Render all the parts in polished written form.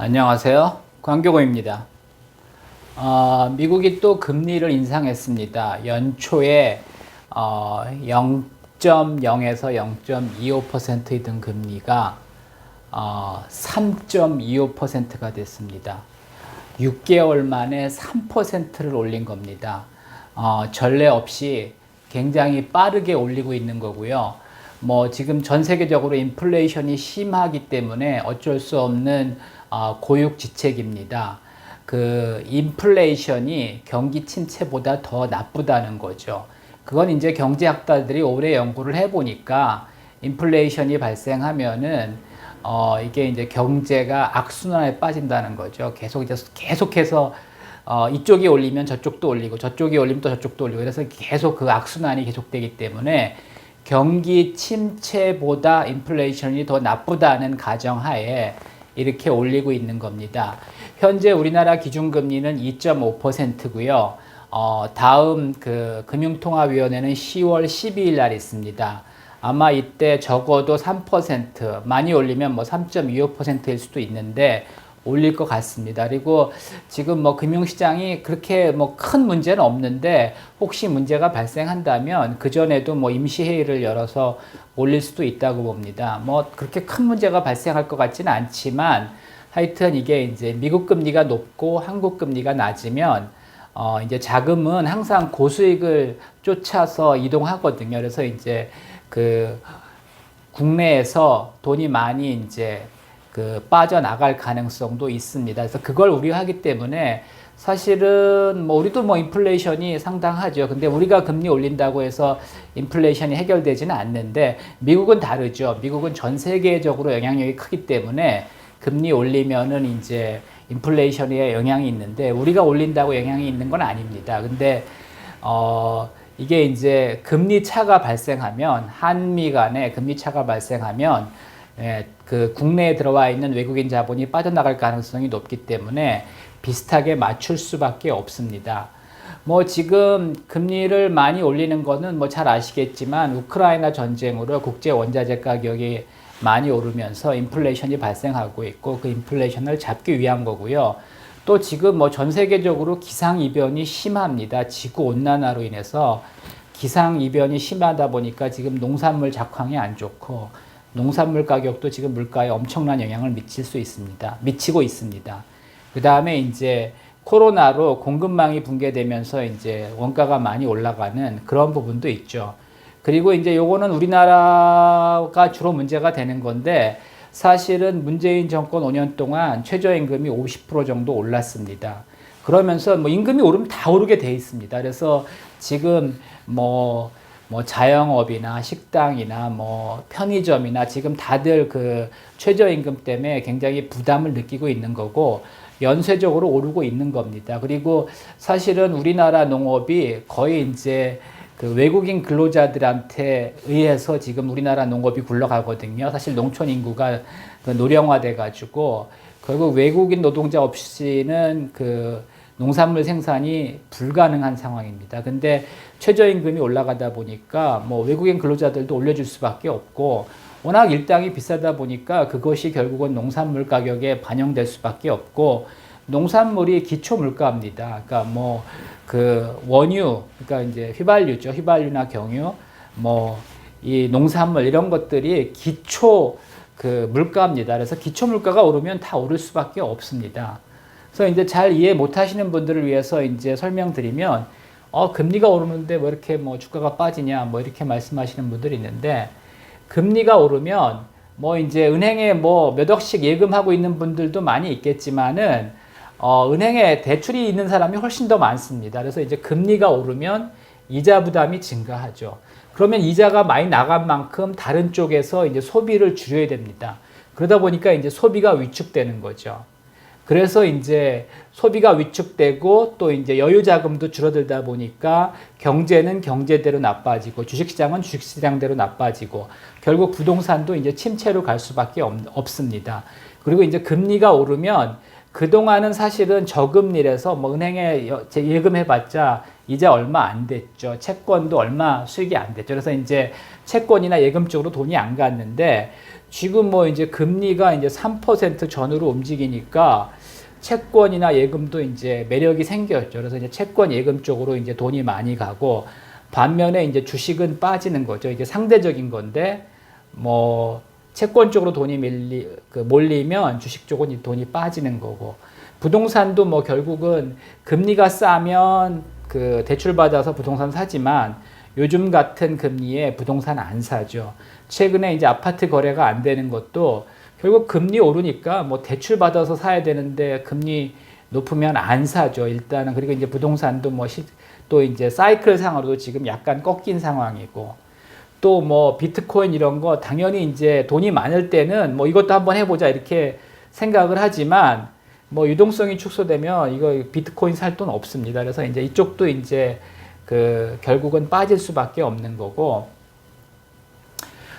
안녕하세요. 광교고입니다. 미국이 또 금리를 인상했습니다. 연초에 0.0에서 0.25%이던 금리가 3.25%가 됐습니다. 6개월 만에 3%를 올린 겁니다. 전례 없이 굉장히 빠르게 올리고 있는 거고요. 지금 전 세계적으로 인플레이션이 심하기 때문에 어쩔 수 없는 고육지책입니다. 그 인플레이션이 경기 침체보다 더 나쁘다는 거죠. 그건 이제 경제학자들이 오래 연구를 해보니까 인플레이션이 발생하면은 이게 이제 경제가 악순환에 빠진다는 거죠. 계속해서 이쪽이 올리면 저쪽도 올리고 저쪽이 올리면 또 저쪽도 올리고 그래서 계속 그 악순환이 계속되기 때문에 경기 침체보다 인플레이션이 더 나쁘다는 가정하에 이렇게 올리고 있는 겁니다. 현재 우리나라 기준금리는 2.5%고요. 다음 그 금융통화위원회는 10월 12일 날 있습니다. 아마 이때 적어도 3%, 많이 올리면 3.25%일 수도 있는데 올릴 것 같습니다. 그리고 지금 금융시장이 그렇게 큰 문제는 없는데 혹시 문제가 발생한다면 그전에도 임시회의를 열어서 올릴 수도 있다고 봅니다. 그렇게 큰 문제가 발생할 것 같지는 않지만 하여튼 이게 이제 미국 금리가 높고 한국 금리가 낮으면 이제 자금은 항상 고수익을 쫓아서 이동하거든요. 그래서 이제 그 국내에서 돈이 많이 이제 빠져나갈 가능성도 있습니다. 그래서 그걸 우려하기 때문에 사실은 우리도 인플레이션이 상당하죠. 근데 우리가 금리 올린다고 해서 인플레이션이 해결되지는 않는데 미국은 다르죠. 미국은 전 세계적으로 영향력이 크기 때문에 금리 올리면은 이제 인플레이션에 영향이 있는데 우리가 올린다고 영향이 있는 건 아닙니다. 근데 이게 이제 금리 차가 발생하면 한미 간에 금리 차가 발생하면 그 국내에 들어와 있는 외국인 자본이 빠져나갈 가능성이 높기 때문에 비슷하게 맞출 수밖에 없습니다. 지금 금리를 많이 올리는 거는 잘 아시겠지만 우크라이나 전쟁으로 국제 원자재 가격이 많이 오르면서 인플레이션이 발생하고 있고 그 인플레이션을 잡기 위한 거고요. 또 지금 전 세계적으로 기상이변이 심합니다. 지구 온난화로 인해서 기상이변이 심하다 보니까 지금 농산물 작황이 안 좋고 농산물 가격도 지금 물가에 엄청난 영향을 미치고 있습니다. 그 다음에 이제 코로나로 공급망이 붕괴되면서 이제 원가가 많이 올라가는 그런 부분도 있죠. 그리고 이제 요거는 우리나라가 주로 문제가 되는 건데 사실은 문재인 정권 5년 동안 최저임금이 50% 정도 올랐습니다. 그러면서 임금이 오르면 다 오르게 돼 있습니다. 그래서 지금 자영업이나 식당이나 편의점이나 지금 다들 그 최저임금 때문에 굉장히 부담을 느끼고 있는 거고 연쇄적으로 오르고 있는 겁니다. 그리고 사실은 우리나라 농업이 거의 이제 그 외국인 근로자들한테 의해서 지금 우리나라 농업이 굴러가거든요. 사실 농촌 인구가 노령화돼 가지고 결국 외국인 노동자 없이는 그 농산물 생산이 불가능한 상황입니다. 근데 최저임금이 올라가다 보니까 외국인 근로자들도 올려줄 수밖에 없고 워낙 일당이 비싸다 보니까 그것이 결국은 농산물 가격에 반영될 수밖에 없고 농산물이 기초 물가입니다. 그러니까 그 원유, 그러니까 이제 휘발유죠. 휘발유나 경유, 이 농산물 이런 것들이 기초 그 물가입니다. 그래서 기초 물가가 오르면 다 오를 수밖에 없습니다. 그래서 이제 잘 이해 못 하시는 분들을 위해서 이제 설명드리면, 금리가 오르는데 왜 이렇게 주가가 빠지냐, 이렇게 말씀하시는 분들이 있는데, 금리가 오르면, 이제 은행에 몇 억씩 예금하고 있는 분들도 많이 있겠지만은, 은행에 대출이 있는 사람이 훨씬 더 많습니다. 그래서 이제 금리가 오르면 이자 부담이 증가하죠. 그러면 이자가 많이 나간 만큼 다른 쪽에서 이제 소비를 줄여야 됩니다. 그러다 보니까 이제 소비가 위축되는 거죠. 그래서 이제 소비가 위축되고 또 이제 여유 자금도 줄어들다 보니까 경제는 경제대로 나빠지고 주식시장은 주식시장대로 나빠지고 결국 부동산도 이제 침체로 갈 수밖에 없습니다. 그리고 이제 금리가 오르면 그동안은 사실은 저금리라서 뭐 은행에 예금해봤자 이자 얼마 안 됐죠. 채권도 얼마 수익이 안 됐죠. 그래서 이제 채권이나 예금 쪽으로 돈이 안 갔는데 지금 뭐 이제 금리가 이제 3% 전후로 움직이니까 채권이나 예금도 이제 매력이 생겼죠. 그래서 이제 채권 예금 쪽으로 이제 돈이 많이 가고 반면에 이제 주식은 빠지는 거죠. 이게 상대적인 건데 뭐 채권 쪽으로 돈이 몰리면 주식 쪽은 돈이 빠지는 거고 부동산도 뭐 결국은 금리가 싸면 그 대출 받아서 부동산 사지만 요즘 같은 금리에 부동산 안 사죠. 최근에 이제 아파트 거래가 안 되는 것도 결국 금리 오르니까 뭐 대출 받아서 사야 되는데 금리 높으면 안 사죠. 일단은. 그리고 이제 부동산도 또 이제 사이클 상으로도 지금 약간 꺾인 상황이고 또 뭐 비트코인 이런 거 당연히 이제 돈이 많을 때는 뭐 이것도 한번 해보자 이렇게 생각을 하지만 뭐 유동성이 축소되면 이거 비트코인 살 돈 없습니다. 그래서 이제 이쪽도 이제 그 결국은 빠질 수밖에 없는 거고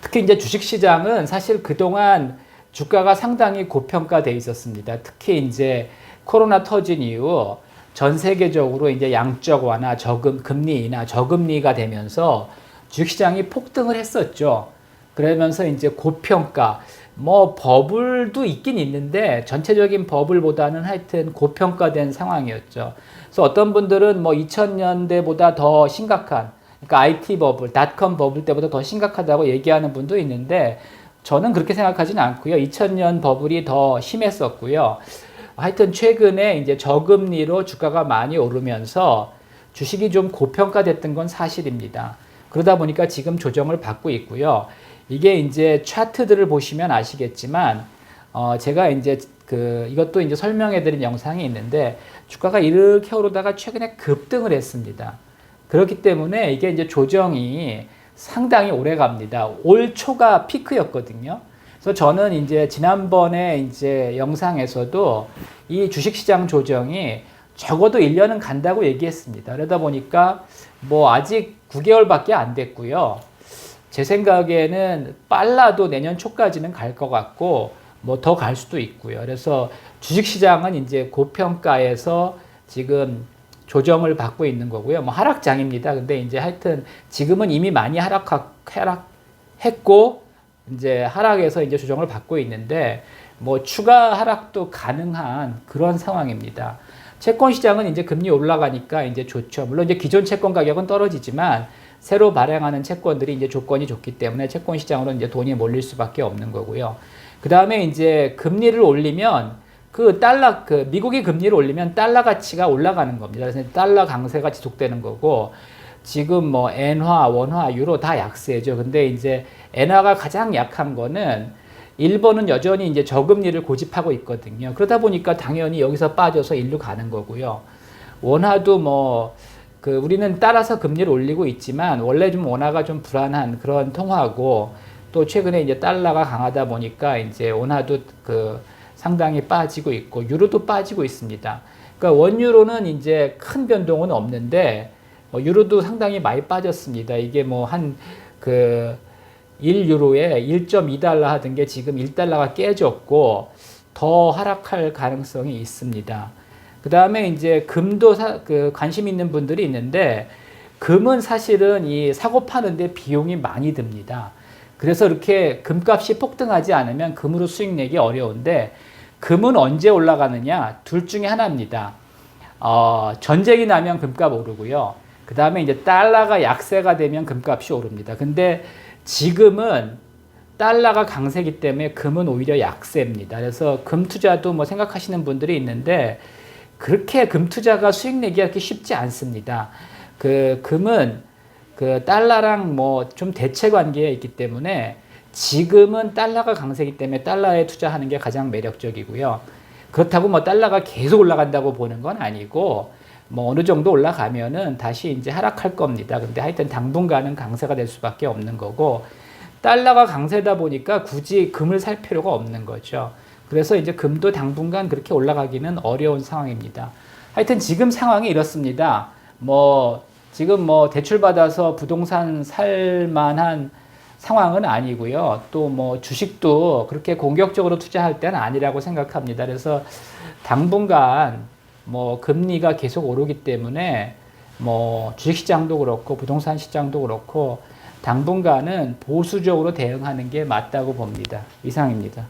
특히 이제 주식 시장은 사실 그동안 주가가 상당히 고평가돼 있었습니다. 특히 이제 코로나 터진 이후 전 세계적으로 이제 양적 완화, 금리나 저금리가 되면서 주식시장이 폭등을 했었죠. 그러면서 이제 고평가, 뭐 버블도 있긴 있는데 전체적인 버블보다는 하여튼 고평가된 상황이었죠. 그래서 어떤 분들은 뭐 2000년대보다 더 심각한, 그러니까 IT 버블, 닷컴 버블 때보다 더 심각하다고 얘기하는 분도 있는데 저는 그렇게 생각하지는 않고요. 2000년 버블이 더 심했었고요. 하여튼 최근에 이제 저금리로 주가가 많이 오르면서 주식이 좀 고평가됐던 건 사실입니다. 그러다 보니까 지금 조정을 받고 있고요. 이게 이제 차트들을 보시면 아시겠지만, 제가 이제 이것도 이제 설명해 드린 영상이 있는데, 주가가 이렇게 오르다가 최근에 급등을 했습니다. 그렇기 때문에 이게 이제 조정이 상당히 오래 갑니다. 올 초가 피크였거든요. 그래서 저는 이제 지난번에 이제 영상에서도 이 주식시장 조정이 적어도 1년은 간다고 얘기했습니다. 그러다 보니까 뭐 아직 9개월밖에 안 됐고요. 제 생각에는 빨라도 내년 초까지는 갈 것 같고 뭐 더 갈 수도 있고요. 그래서 주식시장은 이제 고평가에서 지금 조정을 받고 있는 거고요. 뭐 하락장입니다. 근데 이제 하여튼 지금은 이미 많이 하락했고 이제 하락에서 이제 조정을 받고 있는데 뭐 추가 하락도 가능한 그런 상황입니다. 채권 시장은 이제 금리 올라가니까 이제 좋죠. 물론 이제 기존 채권 가격은 떨어지지만 새로 발행하는 채권들이 이제 조건이 좋기 때문에 채권 시장으로 이제 돈이 몰릴 수밖에 없는 거고요. 그 다음에 이제 금리를 올리면 미국이 금리를 올리면 달러 가치가 올라가는 겁니다. 그래서 달러 강세가 지속되는 거고 지금 뭐 엔화, 원화, 유로 다 약세죠. 근데 이제 엔화가 가장 약한 거는 일본은 여전히 이제 저금리를 고집하고 있거든요. 그러다 보니까 당연히 여기서 빠져서 일로 가는 거고요. 원화도 우리는 따라서 금리를 올리고 있지만 원래 좀 원화가 좀 불안한 그런 통화고 또 최근에 이제 달러가 강하다 보니까 이제 원화도 상당히 빠지고 있고 유로도 빠지고 있습니다. 그러니까 원유로는 이제 큰 변동은 없는데 유로도 상당히 많이 빠졌습니다. 이게 뭐 1유로에 1.2달러 하던 게 지금 1달러가 깨졌고 더 하락할 가능성이 있습니다. 그 다음에 이제 금도 관심 있는 분들이 있는데 금은 사실은 이 사고 파는데 비용이 많이 듭니다. 그래서 이렇게 금값이 폭등하지 않으면 금으로 수익 내기 어려운데 금은 언제 올라가느냐? 둘 중에 하나입니다. 전쟁이 나면 금값 오르고요. 그 다음에 이제 달러가 약세가 되면 금값이 오릅니다. 근데 지금은 달러가 강세기 때문에 금은 오히려 약세입니다. 그래서 금 투자도 뭐 생각하시는 분들이 있는데 그렇게 금 투자가 수익 내기가 그렇게 쉽지 않습니다. 금은 달러랑 뭐 좀 대체 관계에 있기 때문에 지금은 달러가 강세기 때문에 달러에 투자하는 게 가장 매력적이고요. 그렇다고 뭐 달러가 계속 올라간다고 보는 건 아니고 뭐 어느 정도 올라가면은 다시 이제 하락할 겁니다. 근데 하여튼 당분간은 강세가 될 수밖에 없는 거고 달러가 강세다 보니까 굳이 금을 살 필요가 없는 거죠. 그래서 이제 금도 당분간 그렇게 올라가기는 어려운 상황입니다. 하여튼 지금 상황이 이렇습니다. 지금 대출 받아서 부동산 살 만한 상황은 아니고요. 또 뭐 주식도 그렇게 공격적으로 투자할 때는 아니라고 생각합니다. 그래서 당분간 뭐 금리가 계속 오르기 때문에 뭐 주식시장도 그렇고 부동산 시장도 그렇고 당분간은 보수적으로 대응하는 게 맞다고 봅니다. 이상입니다.